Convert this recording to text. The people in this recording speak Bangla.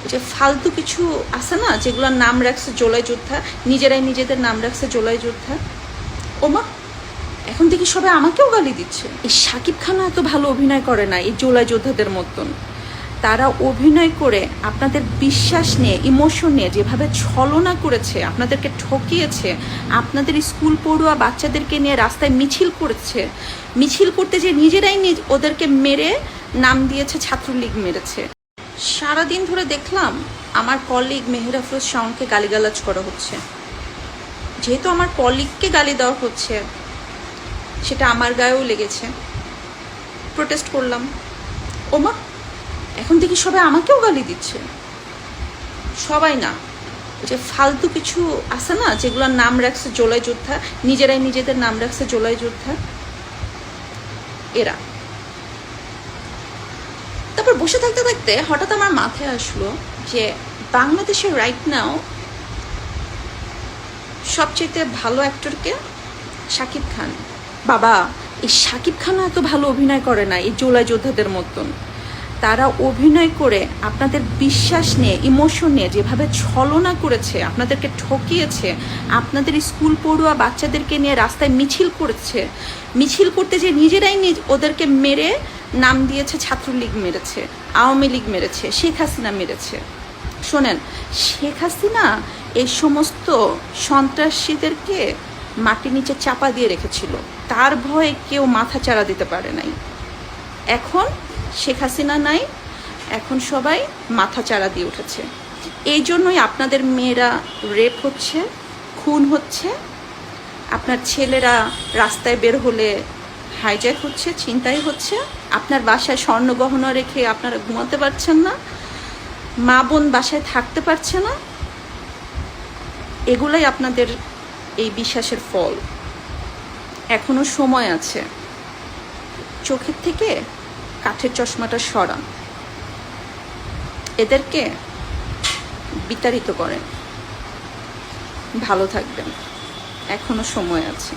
যে ফালতু কিছু আছে না, যেগুলোর নাম রাখছে জুলাই যোদ্ধা, নিজেরাই নিজেদের নাম রাখছে জুলাই যোদ্ধা। ওমা, এখন দেখি সবাই আমাকেও গালি দিচ্ছে। এই শাকিব খানও এত ভালো অভিনয় করে না এই জুলাই যোদ্ধাদের মতন। তারা অভিনয় করে আপনাদের বিশ্বাস নিয়ে, ইমোশন নিয়ে যেভাবে ছলনা করেছে, আপনাদেরকে ঠকিয়েছে, আপনাদের স্কুল পড়ুয়া বাচ্চাদেরকে নিয়ে রাস্তায় মিছিল করেছে, মিছিল করতে যে নিজেরাই ওদেরকে মেরে নাম দিয়েছে ছাত্রলীগ মেরেছে। সারাদিন ধরে দেখলাম আমার কলিগ মেহের আফরোজ শাওনকে গালিগালাজ করা হচ্ছে। যেহেতু আমার কলিগকে গালি দেওয়া হচ্ছে, সেটা আমার গায়েও লেগেছে, প্রোটেস্ট করলাম। ওমা, এখন দেখি সবাই আমাকেও গালি দিচ্ছে। সবাই না, যে ফালতু কিছু আছে না, যেগুলোর নাম রাখছে জুলাই যোদ্ধা, নিজেরাই নিজেদের নাম রাখছে জুলাই যোদ্ধা, এরা। তারপর বসে থাকতে থাকতে হঠাৎ আমার মাথায় আসলো যে বাংলাদেশে রাইট নাও সবচেয়ে ভালো অ্যাক্টরকে শাকিব খান। বাবা, এই শাকিব খানও এত ভালো অভিনয় করে না এই জুলাই যোদ্ধাদের মতন। তারা অভিনয় করে আপনাদের বিশ্বাস নিয়ে, ইমোশন নিয়ে যেভাবে ছলনা করেছে, আপনাদেরকে ঠকিয়েছে, আপনাদের স্কুল পড়ুয়া বাচ্চাদেরকে নিয়ে রাস্তায় মিছিল করেছে, মিছিল করতে যে নিজেরাই ওদেরকে মেরে নাম দিয়েছে ছাত্রলীগ মেরেছে, আওয়ামী লীগ মেরেছে, শেখ হাসিনা মেরেছে। শোনেন, শেখ হাসিনা এই সমস্ত সন্ত্রাসীদেরকে মাটির নিচে চাপা দিয়ে রেখেছিল, তার ভয়ে কেউ মাথা চাড়া দিতে পারে নাই। এখন শেখ হাসিনা নাই, এখন সবাই মাথা চাড়া দিয়ে উঠেছে। এই জন্যই আপনাদের মেয়েরা রেপ হচ্ছে, খুন হচ্ছে, আপনার ছেলেরা রাস্তায় বের হলে হাইজ্যাক হচ্ছে, ছিনতাই হচ্ছে, আপনার বাসায় স্বর্ণগহনা রেখে আপনারা ঘুমাতে পারছেন না, মা বোন বাসায় থাকতে পারছে না। এগুলাই আপনাদের এই বিশ্বাসের ফল। এখনো সময় আছে, চোখের থেকে কাঠের চশমাটা সরান, এদেরকে বিতাড়িত করেন। ভালো থাকবেন, এখনো সময় আছে।